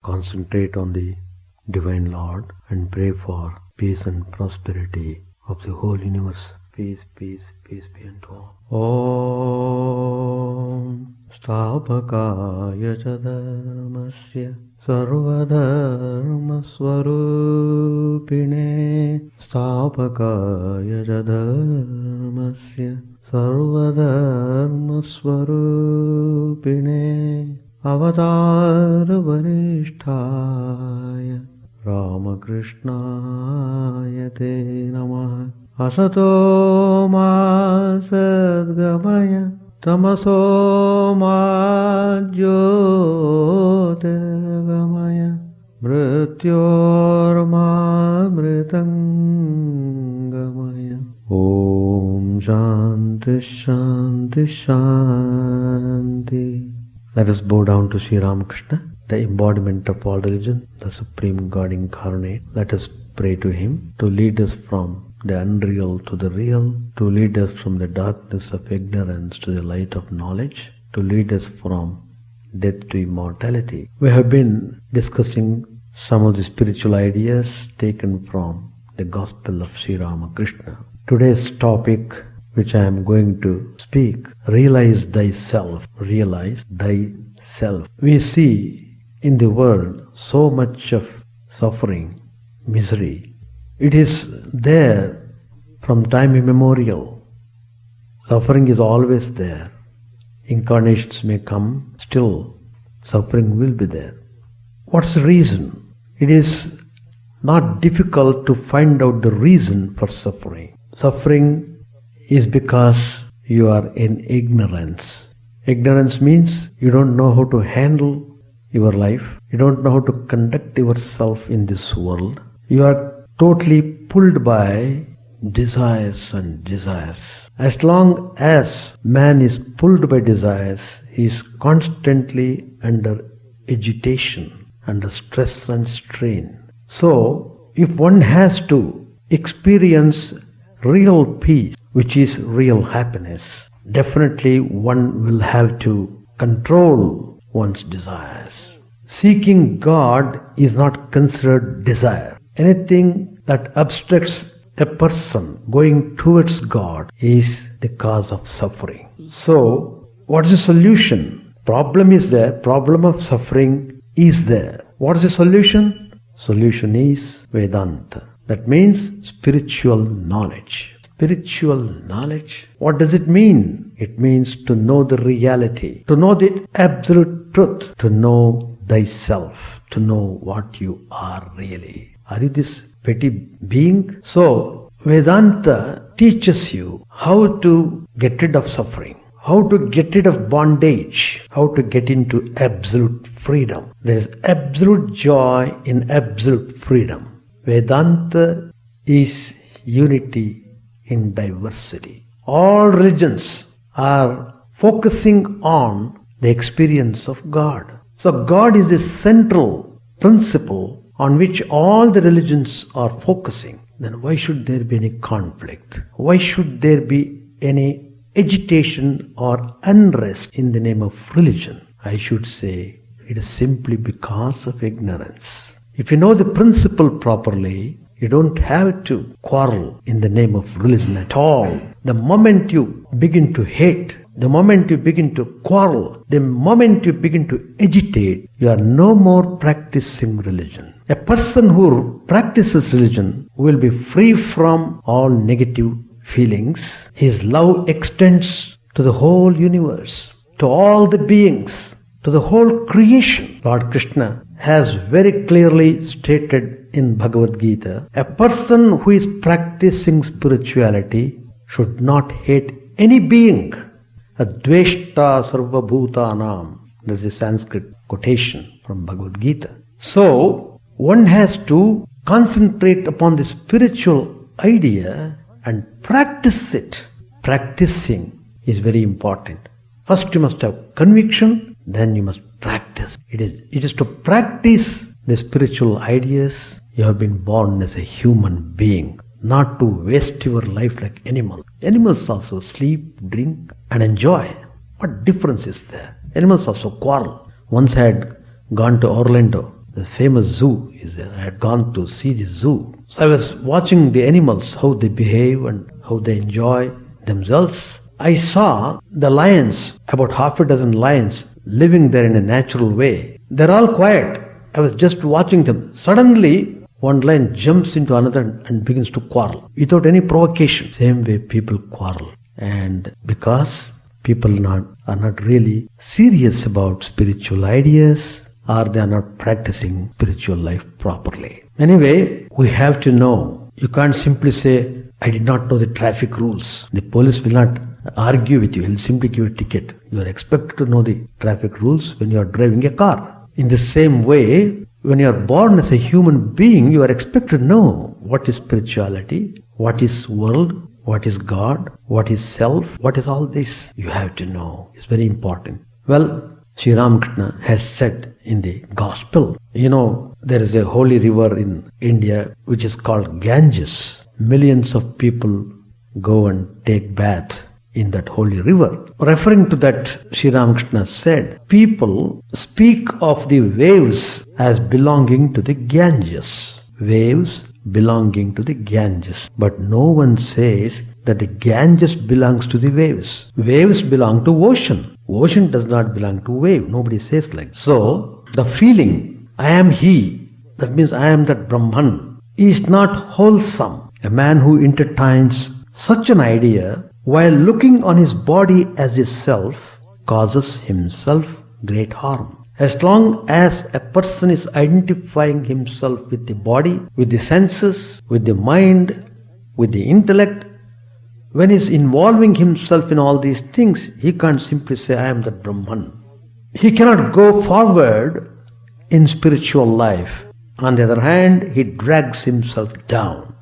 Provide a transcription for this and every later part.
concentrate on the Divine Lord and pray for peace and prosperity of the whole universe. Peace, peace, peace be unto all. Om Stapakaya Chadharmasya Sarvadharma Swarupine Stapakaya Chadharmasya Sarvadharma Swarupine Avatar Varishtaya Ramakrishna Te Namaha Asato Ma Sadgamaya Tamaso Ma Jyotirgamaya Mrityor Ma Mritangamaya. Om Shanti Shanti Shanti. Let us bow down to Sri Ramakrishna, the embodiment of all religion, the Supreme God incarnate. Let us pray to Him to lead us from the unreal to the real, to lead us from the darkness of ignorance to the light of knowledge, to lead us from death to immortality. We have been discussing some of the spiritual ideas taken from the Gospel of Sri Ramakrishna. Today's topic, which I am going to speak, realize thyself. Realize thyself. We see in the world so much of suffering, misery. It is there from time immemorial. Suffering is always there. Incarnations may come, still suffering will be there. What's the reason? It is not difficult to find out the reason for suffering. Suffering is because you are in ignorance. Ignorance means you don't know how to handle your life. You don't know how to conduct yourself in this world. You are totally pulled by desires and desires. As long as man is pulled by desires, he is constantly under agitation, under stress and strain. So, if one has to experience real peace, which is real happiness, definitely one will have to control one's desires. Seeking God is not considered desire. Anything that obstructs a person going towards God is the cause of suffering. So, what is the solution? Problem is there. Problem of suffering is there. What is the solution? Solution is Vedanta. That means spiritual knowledge. Spiritual knowledge. What does it mean? It means to know the reality, to know the absolute truth, to know thyself, to know what you are really. Are you this petty being? So, Vedanta teaches you how to get rid of suffering, how to get rid of bondage, how to get into absolute freedom. There is absolute joy in absolute freedom. Vedanta is unity in diversity. All religions are focusing on the experience of God. So God is the central principle on which all the religions are focusing. Then why should there be any conflict? Why should there be any agitation or unrest in the name of religion? I should say it is simply because of ignorance. If you know the principle properly, you don't have to quarrel in the name of religion at all. The moment you begin to hate, the moment you begin to quarrel, the moment you begin to agitate, you are no more practicing religion. A person who practices religion will be free from all negative feelings. His love extends to the whole universe, to all the beings, to the whole creation. Lord Krishna has very clearly stated in Bhagavad Gita, a person who is practicing spirituality should not hate any being. Adveshta sarva bhutanam. There is a Sanskrit quotation from Bhagavad Gita. So, one has to concentrate upon the spiritual idea and practice it. Practicing is very important. First you must have conviction, then you must practice. It is to practice the spiritual ideas. You have been born as a human being, not to waste your life like animals. Animals also sleep, drink and enjoy. What difference is there? Animals also quarrel. Once I had gone to Orlando. The famous zoo is there. I had gone to see the zoo. So I was watching the animals, how they behave and how they enjoy themselves. I saw the lions, about half a dozen lions, living there in a natural way. They're all quiet. I was just watching them. Suddenly, one lion jumps into another and begins to quarrel without any provocation. Same way people quarrel. And because people are not really serious about spiritual ideas, or they are not practicing spiritual life properly. Anyway, we have to know. You can't simply say, I did not know the traffic rules. The police will not argue with you. He'll simply give a ticket. You are expected to know the traffic rules when you are driving a car. In the same way, when you are born as a human being, you are expected to know what is spirituality, what is world, what is God, what is self, what is all this. You have to know. It's very important. Well, Sri Ramakrishna has said in the Gospel, there is a holy river in India which is called Ganges. Millions of people go and take bath in that holy river. Referring to that, Sri Ramakrishna said, people speak of the waves as belonging to the Ganges. Waves belonging to the Ganges. But no one says that the Ganges belongs to the waves. Waves belong to ocean. Ocean does not belong to wave. Nobody says like. So, the feeling, I am he, that means I am that Brahman, is not wholesome. A man who entertains such an idea while looking on his body as a self causes himself great harm. As long as a person is identifying himself with the body, with the senses, with the mind, with the intellect, when he is involving himself in all these things, he can't simply say, I am that Brahman. He cannot go forward in spiritual life. On the other hand, he drags himself down.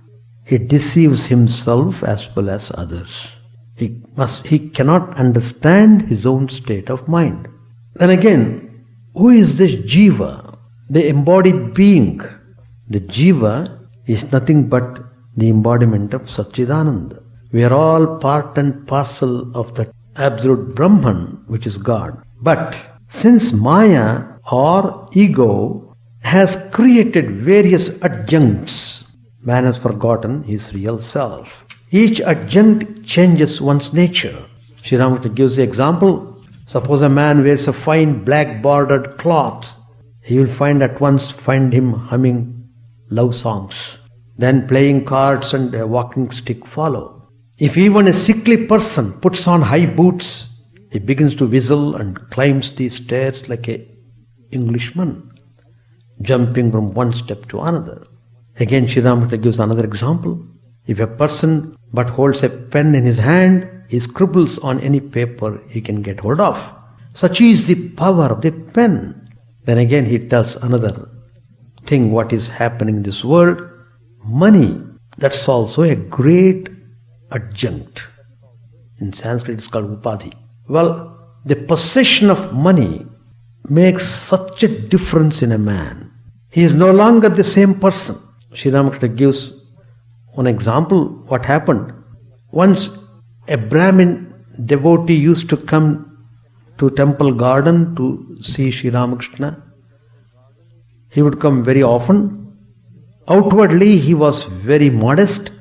He deceives himself as well as others. He cannot understand his own state of mind. Then again, who is this Jiva, the embodied being? The Jiva is nothing but the embodiment of Satchidananda. We are all part and parcel of that absolute Brahman, which is God. But since Maya or ego has created various adjuncts, man has forgotten his real self. Each adjunct changes one's nature. Sri Ramakrishna gives the example. Suppose a man wears a fine black bordered cloth. He will find him humming love songs. Then playing cards and a walking stick follow. If even a sickly person puts on high boots, he begins to whistle and climbs the stairs like an Englishman, jumping from one step to another. Again, Sri Ramakrishna gives another example. If a person but holds a pen in his hand, he scribbles on any paper he can get hold of. Such is the power of the pen. Then again he tells another thing what is happening in this world. Money, that's also a great adjunct. In Sanskrit it's called upadhi. Well, the possession of money makes such a difference in a man. He is no longer the same person. Sri Ramakrishna gives one example what happened. Once a Brahmin devotee used to come to temple garden to see Sri Ramakrishna. He would come very often. Outwardly he was very modest.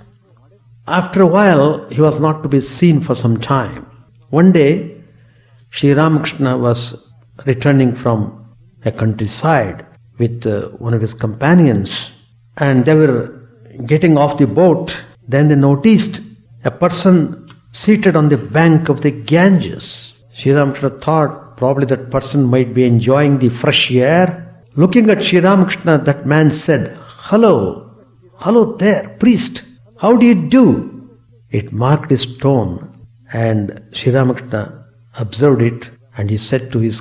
After a while he was not to be seen for some time. One day Sri Ramakrishna was returning from a countryside with one of his companions, and they were getting off the boat. Then they noticed a person seated on the bank of the Ganges. Sri Ramakrishna thought probably that person might be enjoying the fresh air. Looking at Sri Ramakrishna, that man said, Hello there, priest, how do you do? It marked his tone, and Sri Ramakrishna observed it, and he said to his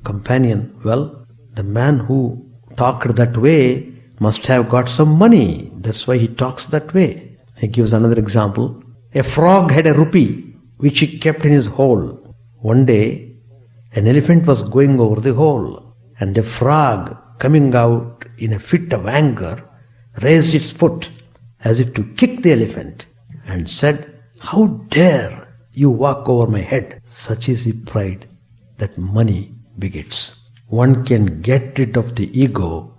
companion, well, the man who talked that way must have got some money. That's why he talks that way. He gives another example. A frog had a rupee which he kept in his hole. One day, an elephant was going over the hole, and the frog, coming out in a fit of anger, raised its foot as if to kick the elephant and said, how dare you walk over my head? Such is the pride that money begets. One can get rid of the ego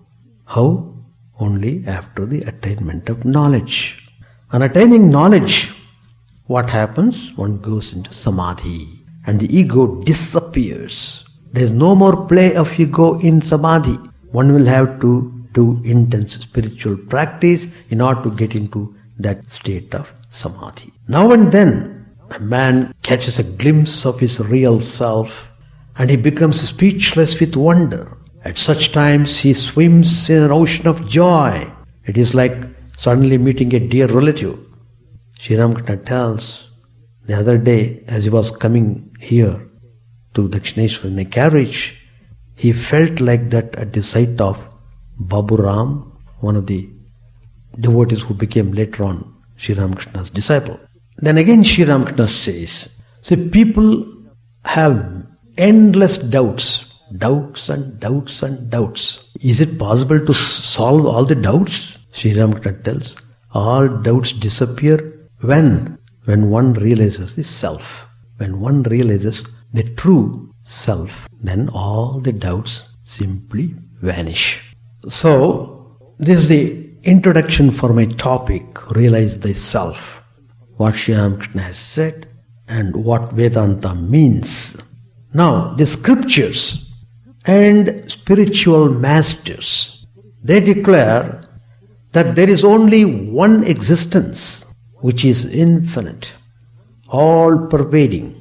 How? Only after the attainment of knowledge. On attaining knowledge, what happens? One goes into samadhi and the ego disappears. There is no more play of ego in samadhi. One will have to do intense spiritual practice in order to get into that state of samadhi. Now and then, a man catches a glimpse of his real self and he becomes speechless with wonder. At such times, he swims in an ocean of joy. It is like suddenly meeting a dear relative. Sri Ramakrishna tells, the other day, as he was coming here to Dakshineshwar in a carriage, he felt like that at the sight of Babu Ram, one of the devotees who became later on Sri Ramakrishna's disciple. Then again Sri Ramakrishna says, see, people have endless doubts and doubts and doubts. Is it possible to solve all the doubts? Sri Ramakrishna tells, all doubts disappear when one realizes the self. When one realizes the true self, then all the doubts simply vanish. So, this is the introduction for my topic, Realize Thyself. What Sri Ramakrishna has said and what Vedanta means. Now, the scriptures and spiritual masters, they declare that there is only one existence which is infinite, all-pervading,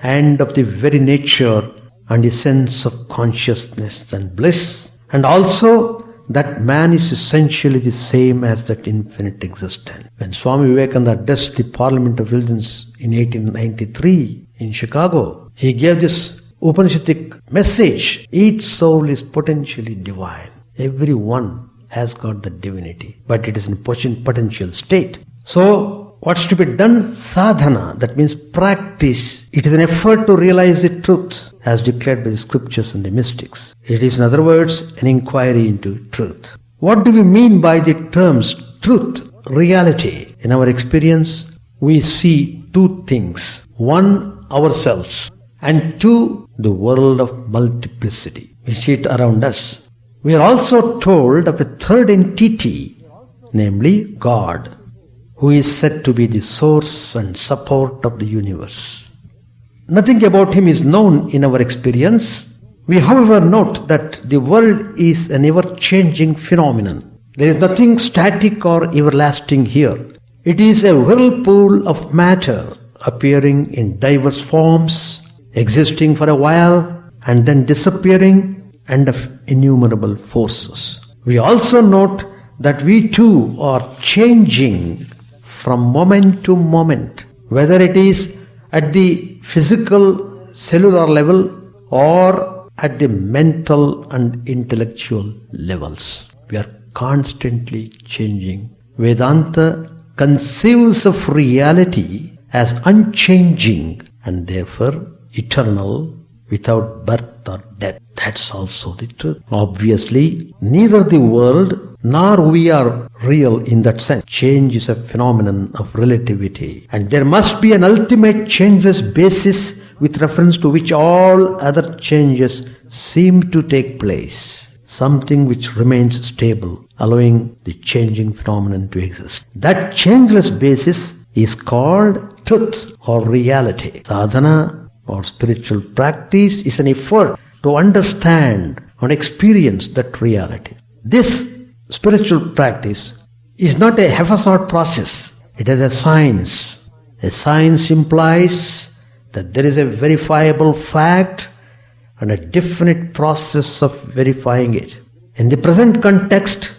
and of the very nature and essence of consciousness and bliss, and also that man is essentially the same as that infinite existence. When Swami Vivekananda addressed the Parliament of Religions in 1893 in Chicago, he gave this Upanishadic message: each soul is potentially divine. Every one has got the divinity, but it is in potential state. So, what's to be done? Sadhana, that means practice. It is an effort to realize the truth as declared by the scriptures and the mystics. It is, in other words, an inquiry into truth. What do we mean by the terms truth, reality? In our experience, we see two things. One, ourselves, and two, the world of multiplicity. We see it around us. We are also told of a third entity, namely God, who is said to be the source and support of the universe. Nothing about him is known in our experience. We, however, note that the world is an ever-changing phenomenon. There is nothing static or everlasting here. It is a whirlpool of matter appearing in diverse forms, existing for a while and then disappearing, and of innumerable forces. We also note that we too are changing from moment to moment, whether it is at the physical cellular level or at the mental and intellectual levels. We are constantly changing. Vedanta conceives of reality as unchanging and therefore eternal, without birth or death. That's also the truth. Obviously, neither the world nor we are real in that sense. Change is a phenomenon of relativity, and there must be an ultimate changeless basis with reference to which all other changes seem to take place. Something which remains stable, allowing the changing phenomenon to exist. That changeless basis is called truth or reality. Sadhana or spiritual practice is an effort to understand and experience that reality. This spiritual practice is not a haphazard process. It is a science. A science implies that there is a verifiable fact and a definite process of verifying it. In the present context,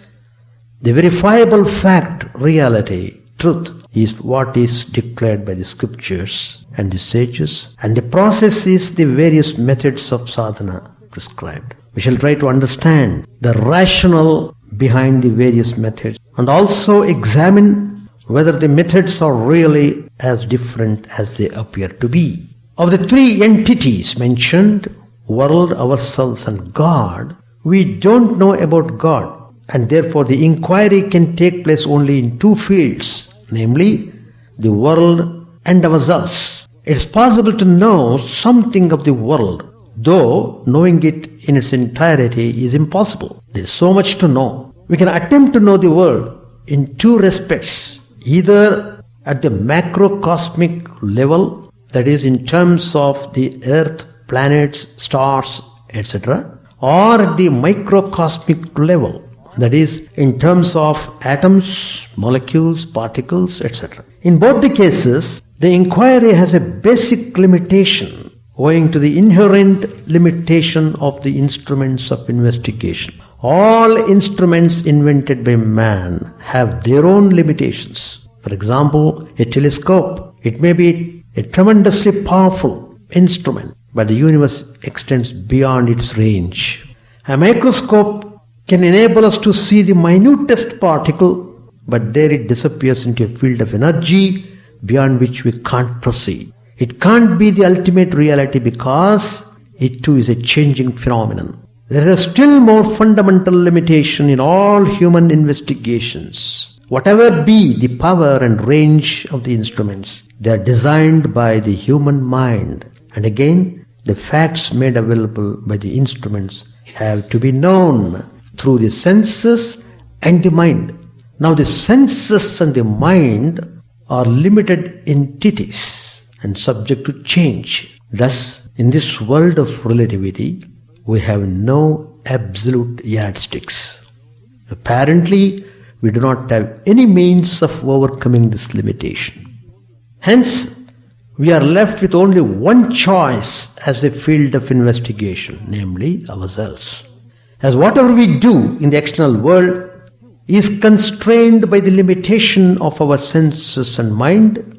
the verifiable fact, reality, truth, is what is declared by the scriptures and the sages, and the process is the various methods of sadhana prescribed. We shall try to understand the rationale behind the various methods and also examine whether the methods are really as different as they appear to be. Of the three entities mentioned, world, ourselves and God, we don't know about God, and therefore the inquiry can take place only in two fields, namely the world and ourselves. It is possible to know something of the world though knowing it in its entirety is impossible. There is so much to know. We can attempt to know the world in two respects, either at the macrocosmic level, that is in terms of the earth, planets, stars, etc., or at the microcosmic level, that is in terms of atoms, molecules, particles, etc. In both the cases, the inquiry has a basic limitation owing to the inherent limitation of the instruments of investigation. All instruments invented by man have their own limitations. For example, a telescope, it may be a tremendously powerful instrument, but the universe extends beyond its range. A microscope can enable us to see the minutest particle, but there it disappears into a field of energy beyond which we can't proceed. It can't be the ultimate reality because it too is a changing phenomenon. There is a still more fundamental limitation in all human investigations. Whatever be the power and range of the instruments, they are designed by the human mind. And again, the facts made available by the instruments have to be known through the senses and the mind. Now the senses and the mind are limited entities and subject to change. Thus, in this world of relativity, we have no absolute yardsticks. Apparently, we do not have any means of overcoming this limitation. Hence, we are left with only one choice as a field of investigation, namely ourselves. As whatever we do in the external world is constrained by the limitation of our senses and mind,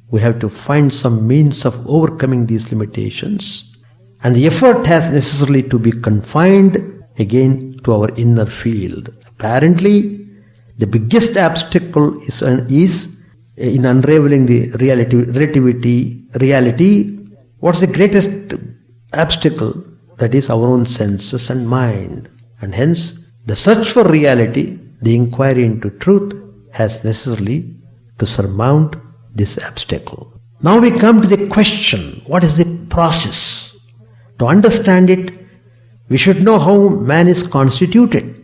we have to find some means of overcoming these limitations, and the effort has necessarily to be confined again to our inner field. Apparently, the biggest obstacle is in unraveling the reality. What's the greatest obstacle? That is our own senses and mind. And hence, the search for reality, the inquiry into truth, has necessarily to surmount this obstacle. Now we come to the question, what is the process? To understand it, we should know how man is constituted.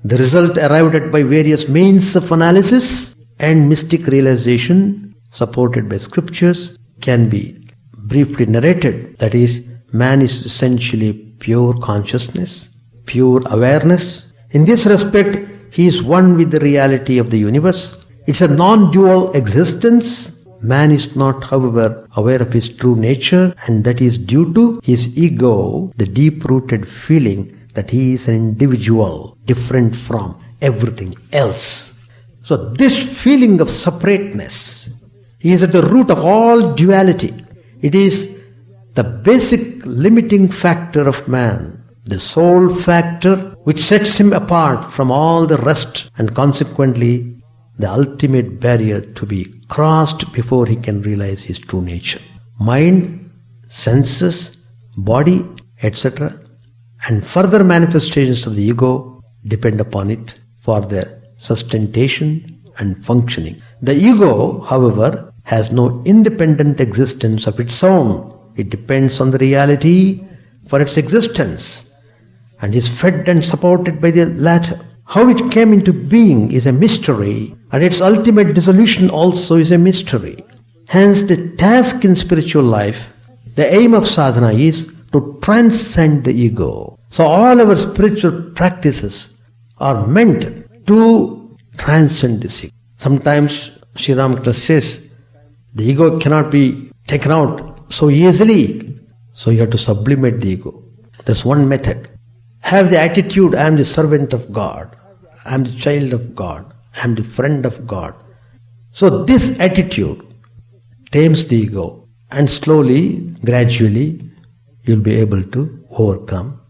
The result arrived at by various means of analysis and mystic realization, supported by scriptures, can be briefly narrated. That is, man is essentially pure consciousness, pure awareness. In this respect, he is one with the reality of the universe. It's a non-dual existence. Man is not, however, aware of his true nature, and that is due to his ego, the deep-rooted feeling that he is an individual, different from everything else. So this feeling of separateness is at the root of all duality. It is the basic limiting factor of man, the sole factor which sets him apart from all the rest, and consequently the ultimate barrier to be crossed before he can realize his true nature. Mind, senses, body, etc., and further manifestations of the ego depend upon it for their sustentation and functioning. The ego, however, has no independent existence of its own. It depends on the reality for its existence and is fed and supported by the latter. How it came into being is a mystery, and its ultimate dissolution also is a mystery. Hence, the task in spiritual life, the aim of sadhana is to transcend the ego. So all our spiritual practices are meant to transcend this ego. Sometimes Sri Ramakrishna says, the ego cannot be taken out so easily, so you have to sublimate the ego. That's one method. Have the attitude, I am the servant of God, I am the child of God, I am the friend of God. So this attitude tames the ego, and slowly, gradually, you'll be able to overcome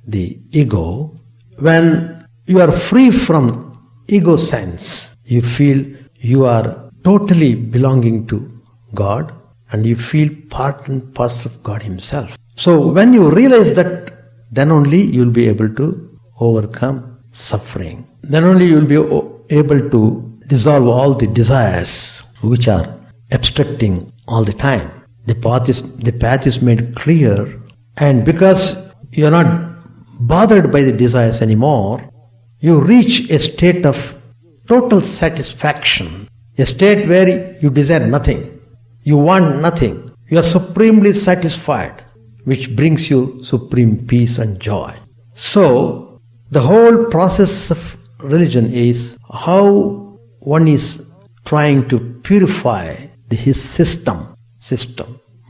the ego. When you are free from ego sense, you feel you are totally belonging to God, and you feel part and parcel of God Himself. So when you realize that, then only you will be able to overcome suffering. Then only you will be able to dissolve all the desires which are obstructing all the time. The path is made clear And because you are not bothered by the desires anymore, you reach a state of total satisfaction, a state where you desire nothing, you want nothing, you are supremely satisfied, which brings you supreme peace and joy. So, the whole process of religion is how one is trying to purify his system,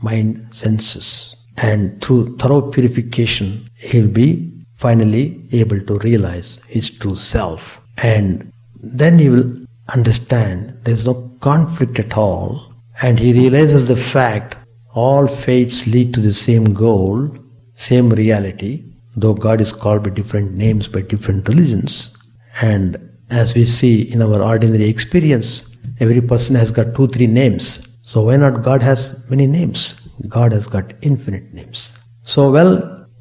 mind, senses. And through thorough purification, he will be finally able to realize his true self. And then he will understand there is no conflict at all. And he realizes the fact all faiths lead to the same goal, same reality, though God is called by different names by different religions. And as we see in our ordinary experience, every person has got 2-3 names. So why not God has many names? God has got infinite names. So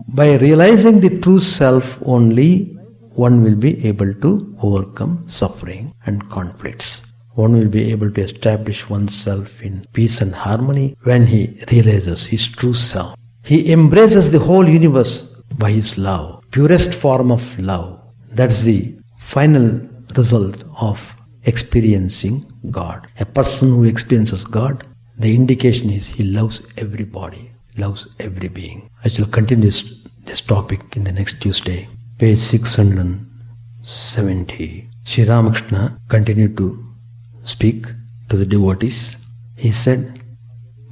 by realizing the true self only, one will be able to overcome suffering and conflicts. One will be able to establish oneself in peace and harmony when he realizes his true self. He embraces the whole universe by his love, purest form of love. That's the final result of experiencing God. A person who experiences God, the indication is he loves everybody, loves every being. I shall continue this topic in the next Tuesday. Page 670. Sri Ramakrishna continued to speak to the devotees. He said,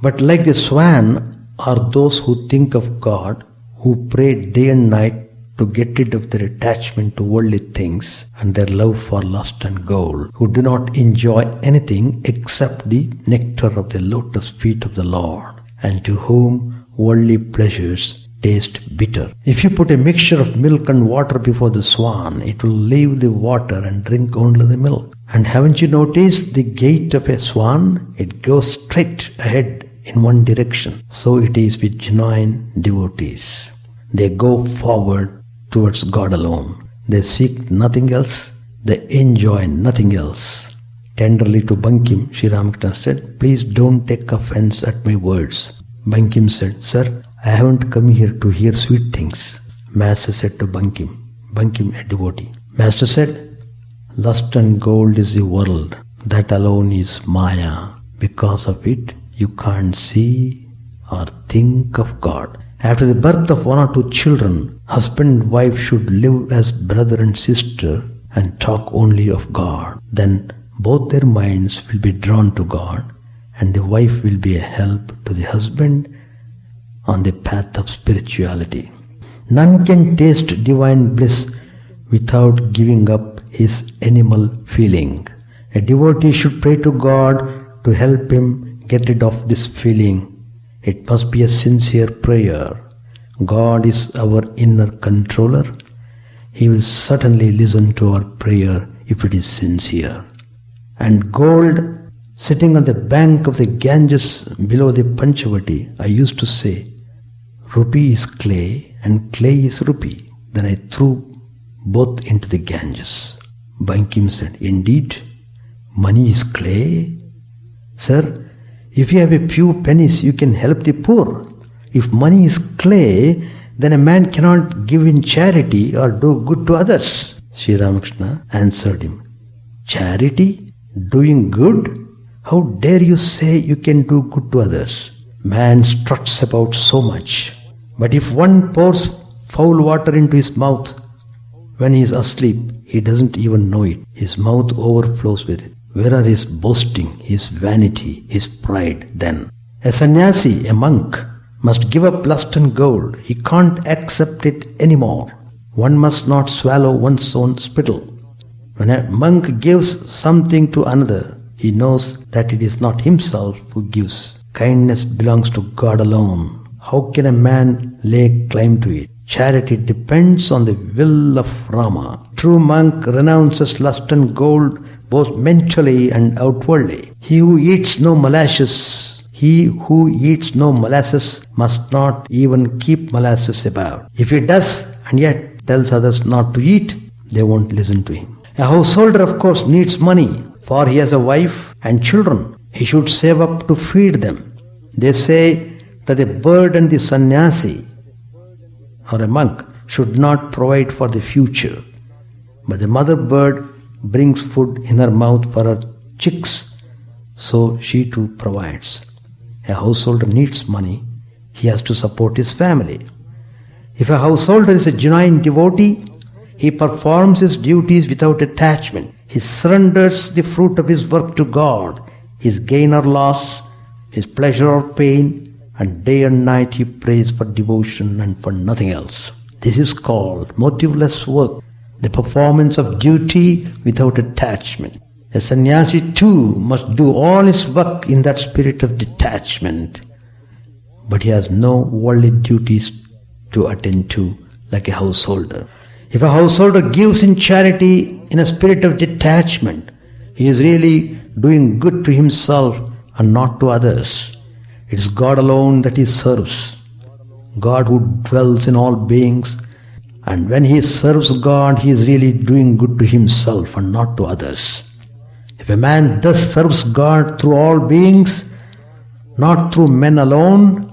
"But like the swan are those who think of God, who pray day and night to get rid of their attachment to worldly things and their love for lust and gold, who do not enjoy anything except the nectar of the lotus feet of the Lord, and to whom worldly pleasures taste bitter. If you put a mixture of milk and water before the swan, it will leave the water and drink only the milk. And haven't you noticed the gait of a swan? It goes straight ahead in one direction. So it is with genuine devotees. They go forward towards God alone. They seek nothing else. They enjoy nothing else." Tenderly to Bankim, Sri Ramakrishna said, "Please don't take offense at my words." Bankim said, "Sir, I haven't come here to hear sweet things." Master said to Bankim, a devotee. Master said, "Lust and gold is the world. That alone is Maya. Because of it, you can't see or think of God. After the birth of 1 or 2 children, husband and wife should live as brother and sister and talk only of God. Then both their minds will be drawn to God, and the wife will be a help to the husband on the path of spirituality. None can taste divine bliss without giving up his animal feeling. A devotee should pray to God to help him get rid of this feeling. It must be a sincere prayer. God is our inner controller. He will certainly listen to our prayer if it is sincere. And gold sitting on the bank of the Ganges below the Panchavati, I used to say, rupee is clay and clay is rupee. Then I threw both into the Ganges." Bankim said, "Indeed, money is clay? Sir, if you have a few pennies, you can help the poor. If money is clay, then a man cannot give in charity or do good to others." Sri Ramakrishna answered him, "Charity? Doing good? How dare you say you can do good to others? Man struts about so much. But if one pours foul water into his mouth when he is asleep, he doesn't even know it. His mouth overflows with it. Where are his boasting, his vanity, his pride then? A sannyasi, a monk, must give up lust and gold. He can't accept it anymore. One must not swallow one's own spittle. When a monk gives something to another, he knows that it is not himself who gives. Kindness belongs to God alone. How can a man lay claim to it? Charity depends on the will of Rama. True monk renounces lust and gold both mentally and outwardly. He who eats no molasses must not even keep molasses about. If he does and yet tells others not to eat, they won't listen to him. A householder, of course, needs money, for he has a wife and children. He should save up to feed them. They say that the bird and the sannyasi or a monk should not provide for the future, but the mother bird brings food in her mouth for her chicks, so she too provides. A householder needs money, he has to support his family. If a householder is a genuine devotee, he performs his duties without attachment. He surrenders the fruit of his work to God, his gain or loss, his pleasure or pain, and day and night he prays for devotion and for nothing else. This is called motiveless work, the performance of duty without attachment. A sannyasi too must do all his work in that spirit of detachment, but he has no worldly duties to attend to like a householder. If a householder gives in charity in a spirit of detachment, he is really doing good to himself and not to others. It is God alone that he serves, God who dwells in all beings, and when he serves God, he is really doing good to himself and not to others. If a man thus serves God through all beings, not through men alone,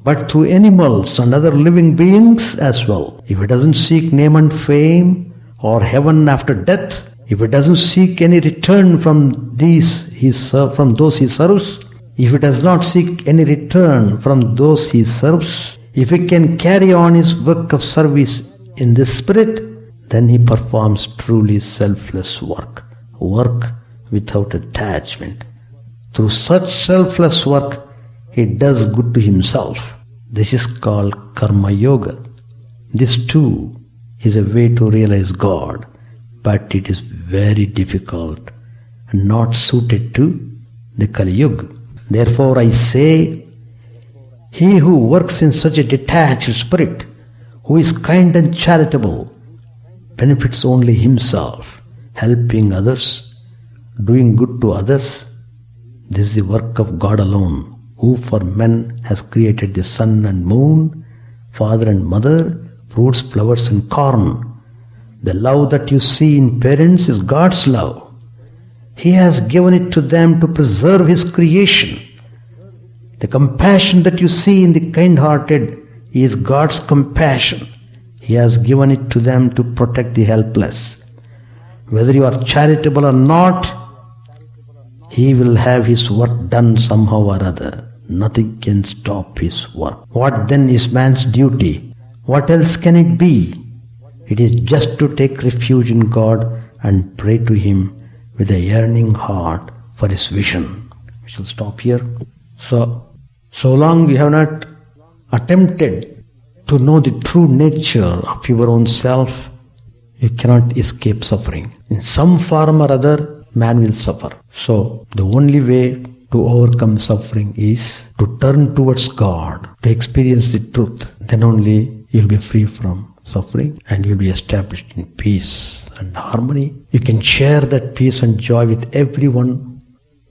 but through animals and other living beings as well. If he doesn't seek name and fame or heaven after death, if he doesn't seek any return from those he serves, if he does not seek any return from those he serves, if he can carry on his work of service in this spirit, then he performs truly selfless work without attachment. Through such selfless work, he does good to himself. This is called karma yoga. This too is a way to realize God, but it is very difficult and not suited to the Kali Yuga. Therefore I say, he who works in such a detached spirit, who is kind and charitable, benefits only himself, helping others, doing good to others. This is the work of God alone, who for men has created the sun and moon, father and mother, fruits, flowers and corn. The love that you see in parents is God's love. He has given it to them to preserve his creation. The compassion that you see in the kind-hearted is God's compassion. He has given it to them to protect the helpless. Whether you are charitable or not, he will have his work done somehow or other. Nothing can stop his work. What then is man's duty? What else can it be? It is just to take refuge in God and pray to him with a yearning heart for his vision. We shall stop here. So long you have not attempted to know the true nature of your own self, you cannot escape suffering. In some form or other, man will suffer. So the only way to overcome suffering is to turn towards God, to experience the truth. Then only you'll be free from suffering and you'll be established in peace and harmony. You can share that peace and joy with everyone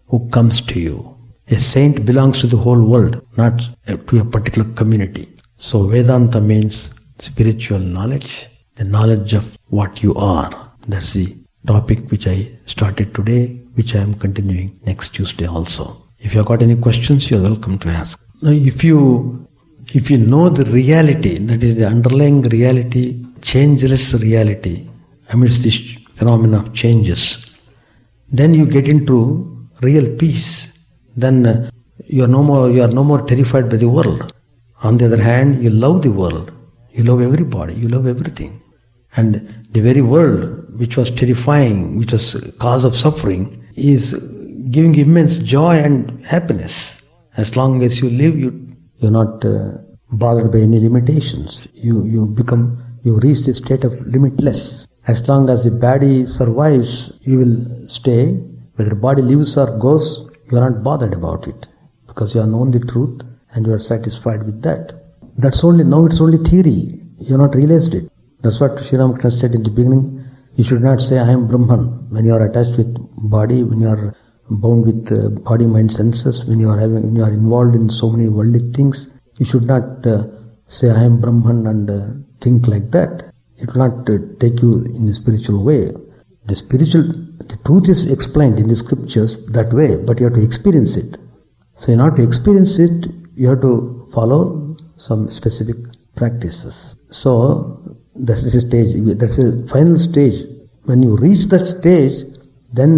who comes to you. A saint belongs to the whole world, not to a particular community. So Vedanta means spiritual knowledge, the knowledge of what you are. That's the topic which I started today, which I am continuing next Tuesday also. If you have got any questions, you are welcome to ask. Now, if you know the reality, that is the underlying reality, changeless reality, amidst this phenomena of changes, then you get into real peace. Then you are no more terrified by the world. On the other hand, you love the world. You love everybody. You love everything. And the very world which was terrifying, which was cause of suffering, is giving immense joy and happiness. As long as you live, you're not bothered by any limitations. You reach the state of limitless. As long as the body survives, you will stay. Whether the body lives or goes, you are not bothered about it, because you have known the truth and you are satisfied with that. It's only theory. You have not realized it. That's what Sri Ramakrishna said in the beginning. You should not say, I am Brahman. When you are attached with body, when you are bound with body, mind, senses, when you are involved in so many worldly things, you should not say, I am Brahman and think like that. It will not take you in a spiritual way. The truth is explained in the scriptures that way, but you have to experience it. So in order to experience it, you have to follow some specific practices. So that's a stage, that's a final stage. When you reach that stage, then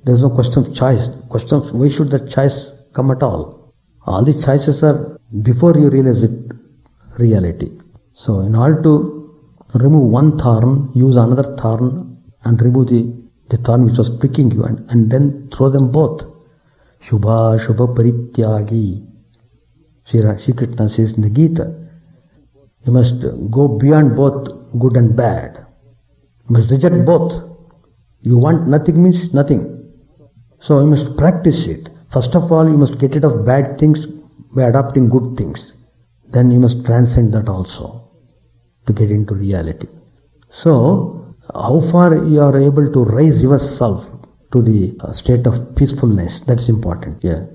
there's no question of choice. Question of why should that choice come at all? All the choices are before you realize it, reality. So in order to remove one thorn, use another thorn and remove the thorn which was pricking you and then throw them both. Shubha Shubha Parityagi. Shri Krishna says in the Gita, you must go beyond both good and bad. You must reject both. You want nothing means nothing. So you must practice it. First of all, you must get rid of bad things by adopting good things. Then you must transcend that also to get into reality. So, how far you are able to raise yourself to the state of peacefulness, that's important. Yeah.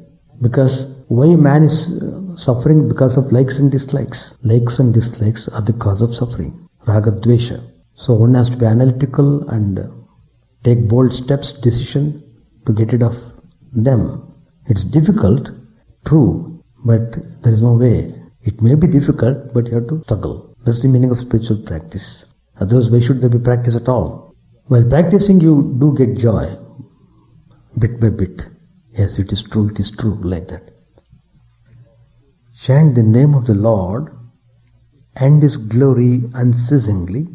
Because why man is suffering? Because of likes and dislikes. Likes and dislikes are the cause of suffering. Raga Dvesha. So one has to be analytical and take bold steps, decision to get rid of them. It's difficult, true, but there is no way. It may be difficult, but you have to struggle. That's the meaning of spiritual practice. Otherwise, why should there be practice at all? While practicing, you do get joy, bit by bit. Yes, it is true, like that. Chant the name of the Lord and His glory unceasingly,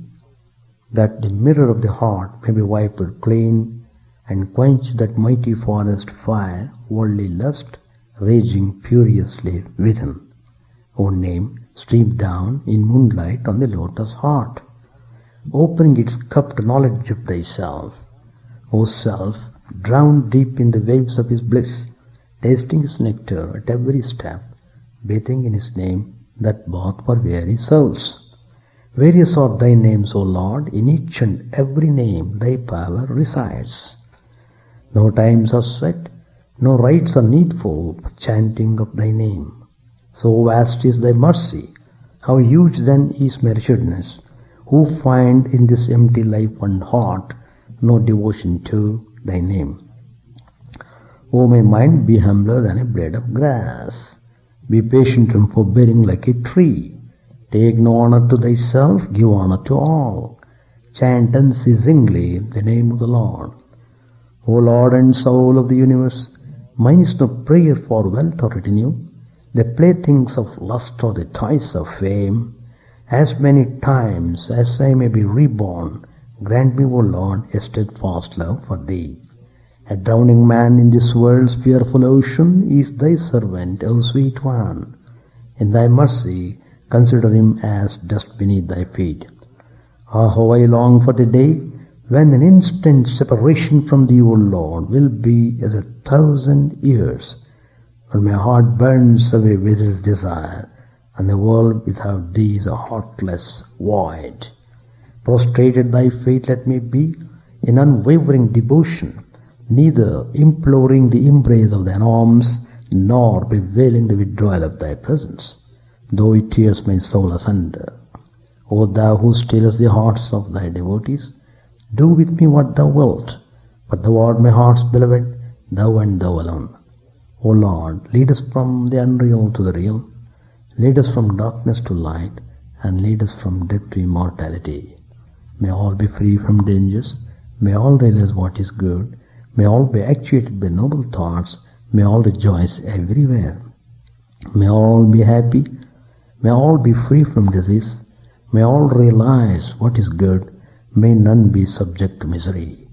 that the mirror of the heart may be wiped clean and quench that mighty forest fire, worldly lust, raging furiously within. O name, stream down in moonlight on the lotus heart, opening its cup to knowledge of thyself. O self, drowned deep in the waves of His bliss, tasting His nectar at every step, bathing in His name that bath for weary souls. Various are thy names, O Lord, in each and every name thy power resides. No times are set, no rites are needful for chanting of thy name. So vast is thy mercy, how huge then is my wretchedness, who find in this empty life and heart no devotion to thy name. O my mind, be humbler than a blade of grass. Be patient and forbearing like a tree. Take no honor to thyself, give honor to all. Chant unceasingly the name of the Lord. O Lord and soul of the universe, mine is no prayer for wealth or retinue, the playthings of lust or the toys of fame. As many times as I may be reborn, grant me, O Lord, a steadfast love for thee. A drowning man in this world's fearful ocean is thy servant, O sweet one. In thy mercy, consider him as dust beneath thy feet. Ah, how I long for the day when an instant separation from thee, O Lord, will be as 1,000 years, when my heart burns away with its desire, and the world without thee is a heartless void. Prostrated at thy feet let me be, in unwavering devotion, neither imploring the embrace of thine arms, nor bewailing the withdrawal of thy presence, though it tears my soul asunder. O thou who stealest the hearts of thy devotees, do with me what thou wilt, but thou art my heart's beloved, thou and thou alone. O Lord, lead us from the unreal to the real, lead us from darkness to light, and lead us from death to immortality. May all be free from dangers, may all realize what is good, may all be actuated by noble thoughts, may all rejoice everywhere. May all be happy, may all be free from disease, may all realize what is good, may none be subject to misery.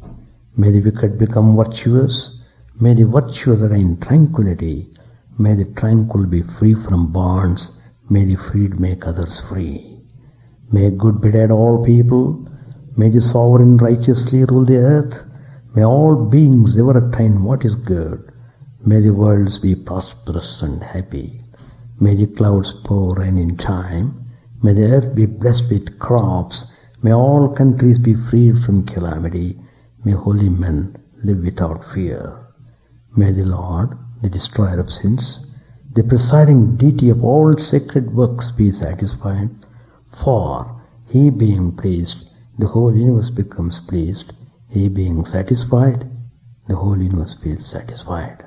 May the wicked become virtuous, may the virtuous attain tranquility, may the tranquil be free from bonds, may the freed make others free. May good betide all people, may the sovereign righteously rule the earth, may all beings ever attain what is good, may the worlds be prosperous and happy, may the clouds pour rain in time, may the earth be blessed with crops, may all countries be freed from calamity, may holy men live without fear. May the Lord, the destroyer of sins, the presiding deity of all sacred works be satisfied, for He being pleased, the whole universe becomes pleased, He being satisfied, the whole universe feels satisfied.